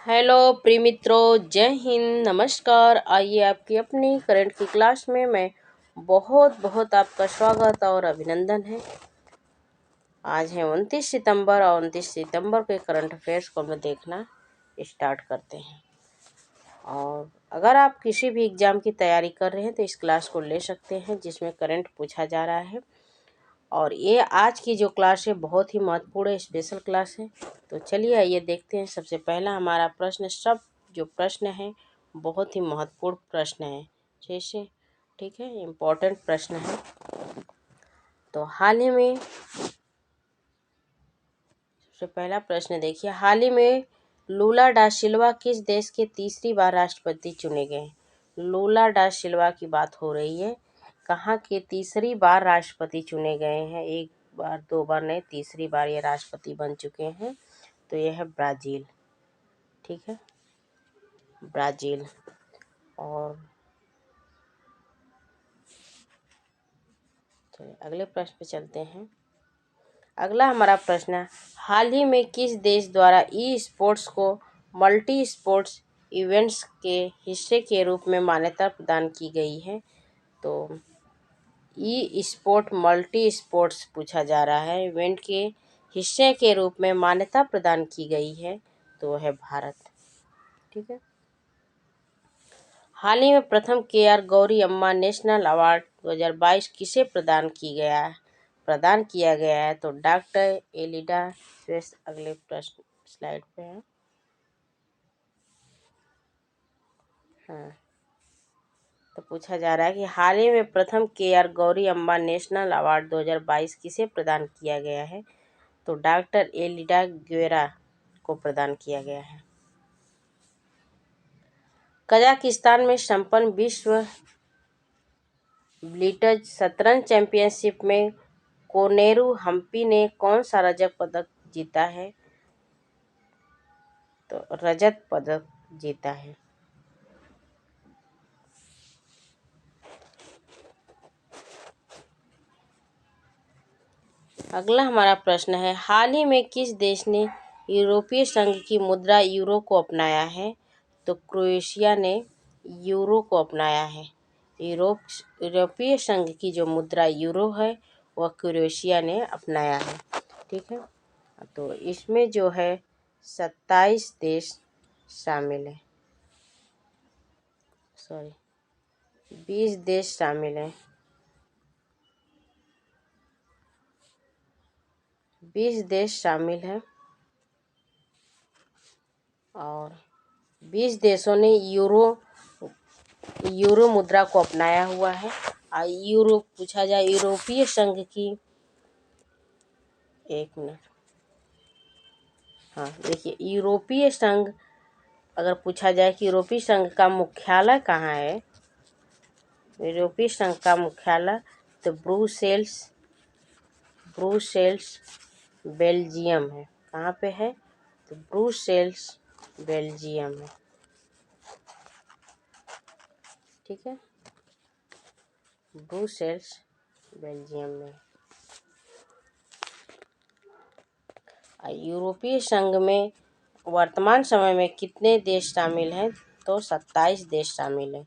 Hello प्रिय मित्रों, जय हिंद, नमस्कार। आइए आपकी अपनी करंट की क्लास में मैं बहुत बहुत आपका स्वागत और अभिनंदन है। आज है 29 सितंबर और 29 सितंबर के करंट अफेयर्स को हम देखना स्टार्ट करते हैं। और अगर आप किसी भी एग्ज़ाम की तैयारी कर रहे हैं तो इस क्लास को ले सकते हैं, जिसमें करंट पूछा जा रहा है। और ये आज की जो क्लास है बहुत ही महत्वपूर्ण है, स्पेशल क्लास है। तो चलिए आइए देखते हैं। सबसे पहला हमारा प्रश्न, सब जो प्रश्न है बहुत ही महत्वपूर्ण प्रश्न है, जैसे ठीक है, इम्पोर्टेंट प्रश्न है। तो हाल ही में सबसे पहला प्रश्न देखिए, हाल ही में लूला डा सिल्वा किस देश के तीसरी बार राष्ट्रपति चुने गए? लूला डा सिल्वा की बात हो रही है, कहाँ के तीसरी बार राष्ट्रपति चुने गए हैं? एक बार दो बार नहीं, तीसरी बार ये राष्ट्रपति बन चुके हैं। तो यह है ब्राज़ील, ठीक है, ब्राज़ील। और चलिए अगले प्रश्न पे चलते हैं। अगला हमारा प्रश्न है, हाल ही में किस देश द्वारा ई स्पोर्ट्स को मल्टी स्पोर्ट्स इवेंट्स के हिस्से के रूप में मान्यता प्रदान की गई है? तो ई स्पोर्ट मल्टी स्पोर्ट्स पूछा जा रहा है, इवेंट के हिस्से के रूप में मान्यता प्रदान की गई है, तो वह है भारत, ठीक है। हाल ही में प्रथम KR गौरी अम्मा नेशनल अवार्ड 2022 किसे प्रदान किया गया है? तो डॉक्टर एलिडा श्रेष्ठ। अगले प्रश्न स्लाइड पे है। हाँ, तो पूछा जा रहा है कि हाल ही में प्रथम KR गौरी अम्मा नेशनल अवार्ड 2022 किसे प्रदान किया गया है? तो डॉक्टर एलिडा ग्वेरा को प्रदान किया गया है। कजाकिस्तान में संपन्न विश्व ब्लिट्ज शतरंज चैंपियनशिप में कोनेरू हम्पी ने कौन सा रजत पदक जीता है? तो रजत पदक जीता है। अगला हमारा प्रश्न है, हाल ही में किस देश ने यूरोपीय संघ की मुद्रा यूरो को अपनाया है? तो क्रोएशिया ने यूरो को अपनाया है। यूरोपीय संघ की जो मुद्रा यूरो है वह क्रोएशिया ने अपनाया है, ठीक है। तो इसमें जो है 27 देश शामिल है, 20 देश शामिल हैं। 20 देश शामिल हैं और 20 देशों ने यूरो मुद्रा को अपनाया हुआ है। यूरो पूछा जाए यूरोपीय संघ की, एक मिनट, हाँ देखिए, यूरोपीय संघ अगर पूछा जाए कि यूरोपीय संघ का मुख्यालय कहाँ है? यूरोपीय संघ का मुख्यालय तो ब्रुसेल्स बेल्जियम है। कहाँ पे है? तो ब्रुसेल्स बेल्जियम है, ठीक है, ब्रुसेल्स बेल्जियम में। यूरोपीय संघ में वर्तमान समय में कितने देश शामिल हैं? तो 27 देश शामिल हैं।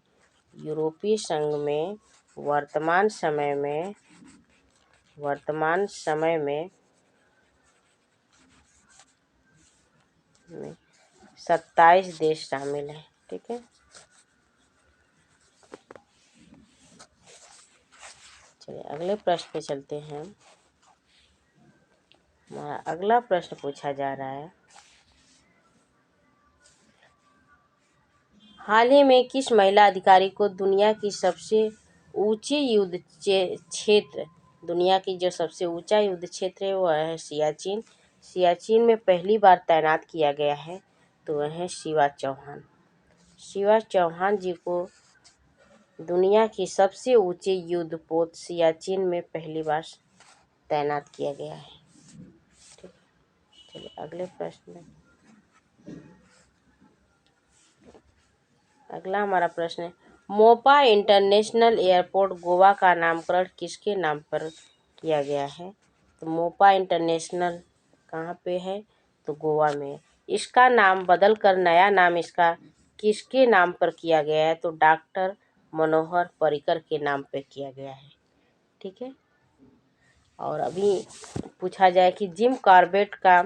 यूरोपीय संघ में वर्तमान समय में 27 देश शामिल हैं, ठीक है। चलिए अगले प्रश्न पे चलते हैं। हमारा अगला प्रश्न पूछा जा रहा है, हाल ही में किस महिला अधिकारी को दुनिया की सबसे ऊंची युद्ध क्षेत्र, दुनिया की जो सबसे ऊंचा युद्ध क्षेत्र है वह है सियाचिन में पहली बार तैनात किया गया है? तो वह है शिवा चौहान। शिवा चौहान जी को दुनिया की सबसे ऊंची युद्ध पोत सियाचिन में पहली बार तैनात किया गया है, ठीक। चलिए अगले प्रश्न, अगला हमारा प्रश्न है, मोपा इंटरनेशनल एयरपोर्ट गोवा का नामकरण किसके नाम पर किया गया है? तो मोपा इंटरनेशनल कहाँ पे है? तो गोवा में। इसका नाम बदलकर नया नाम इसका किसके नाम पर किया गया है? तो डॉक्टर मनोहर पर्रिकर के नाम पे किया गया है। ठीक है। और अभी पूछा जाए कि जिम कॉर्बेट का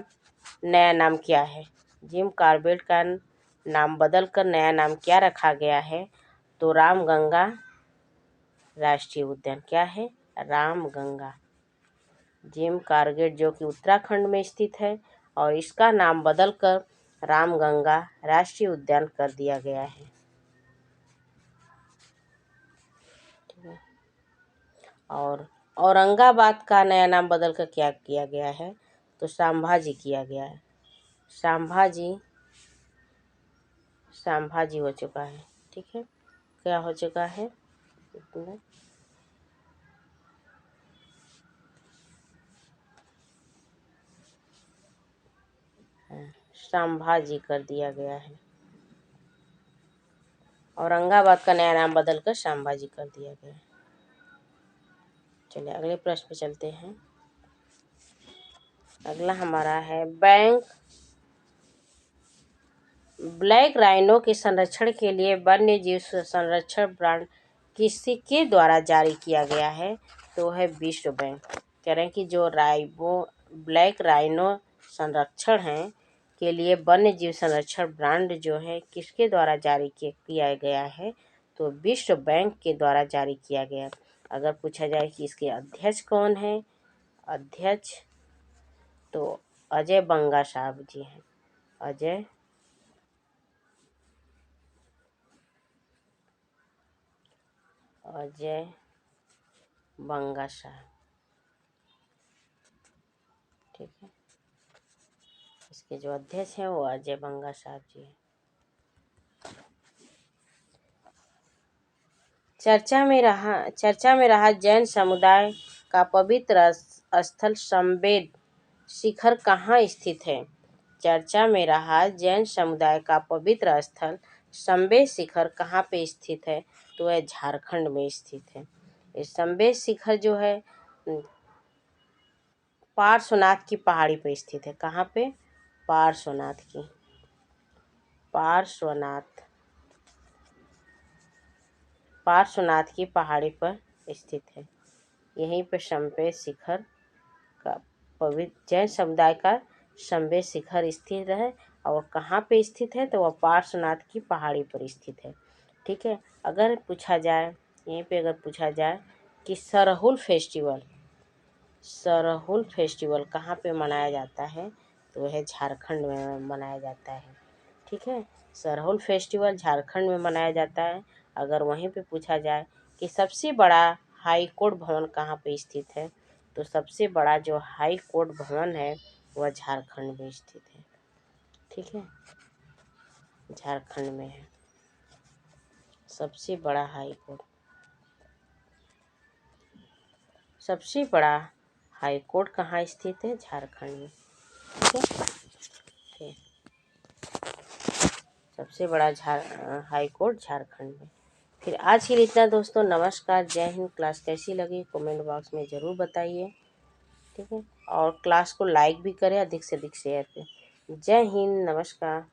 नया नाम क्या है? जिम कॉर्बेट का नाम बदलकर नया नाम क्या रखा गया है? तो रामगंगा राष्ट्रीय उद्यान। क्या है? रामगंगा। जिम कॉर्बेट जो कि उत्तराखंड में स्थित है और इसका नाम बदलकर रामगंगा राष्ट्रीय उद्यान कर दिया गया है। ठीक है। और औरंगाबाद का नया नाम बदलकर क्या किया गया है? तो संभाजी किया गया है। संभाजी संभाजी हो चुका है। ठीक है। क्या हो चुका है? संभाजी कर दिया गया है। औरंगाबाद का नया नाम बदलकर संभाजी कर दिया गया है। चलिए अगले प्रश्न पे चलते हैं। अगला हमारा है ब्लैक राइनो के संरक्षण के लिए वन्य जीव संरक्षण ब्रांड किसके द्वारा जारी किया गया है? तो है विश्व बैंक। कह रहे हैं कि जो ब्लैक राइनो संरक्षण है के लिए वन्य जीव संरक्षण ब्रांड जो है किसके द्वारा जारी किया गया है? तो विश्व बैंक के द्वारा जारी किया गया। अगर पूछा जाए कि इसके अध्यक्ष कौन है? अध्यक्ष तो अजय बंगा साहब जी हैं। अजय बंगा साहब। ठीक है। इसके जो अध्यक्ष हैं वो अजय बंगा साहब जी हैं। चर्चा में रहा जैन समुदाय का पवित्र स्थल संवेद शिखर कहाँ स्थित है? चर्चा में रहा जैन समुदाय का पवित्र स्थल संवेद शिखर कहाँ पे स्थित है? तो वह झारखंड में स्थित है। इस संवेद शिखर जो है पार्श्वनाथ की पहाड़ी पर स्थित है। कहाँ पे? पार्श्वनाथ की पहाड़ी पर स्थित है। यहीं पर संवेद शिखर का पवित्र जैन समुदाय का संवेद शिखर स्थित है। और कहाँ पे स्थित है? तो वह पार्श्वनाथ की पहाड़ी पर स्थित है। ठीक है। अगर पूछा जाए कि सरहुल फेस्टिवल कहाँ पे मनाया जाता है? तो वह झारखंड में मनाया जाता है। ठीक है। सरहुल फेस्टिवल झारखंड में मनाया जाता है। अगर वहीं पे पूछा जाए कि सबसे बड़ा हाई कोर्ट भवन कहाँ पे स्थित है? तो सबसे बड़ा जो हाई कोर्ट भवन है वह झारखंड में स्थित है। ठीक है। झारखंड में है सबसे बड़ा हाई कोर्ट कहाँ स्थित है? झारखंड में। ठीक है। ठीक। सबसे बड़ा हाई कोर्ट झारखंड में। फिर आज के लिए इतना दोस्तों। नमस्कार, जय हिंद। क्लास कैसी लगी कमेंट बॉक्स में ज़रूर बताइए। ठीक है। और क्लास को लाइक भी करें, अधिक से अधिक शेयर करें। जय हिंद, नमस्कार।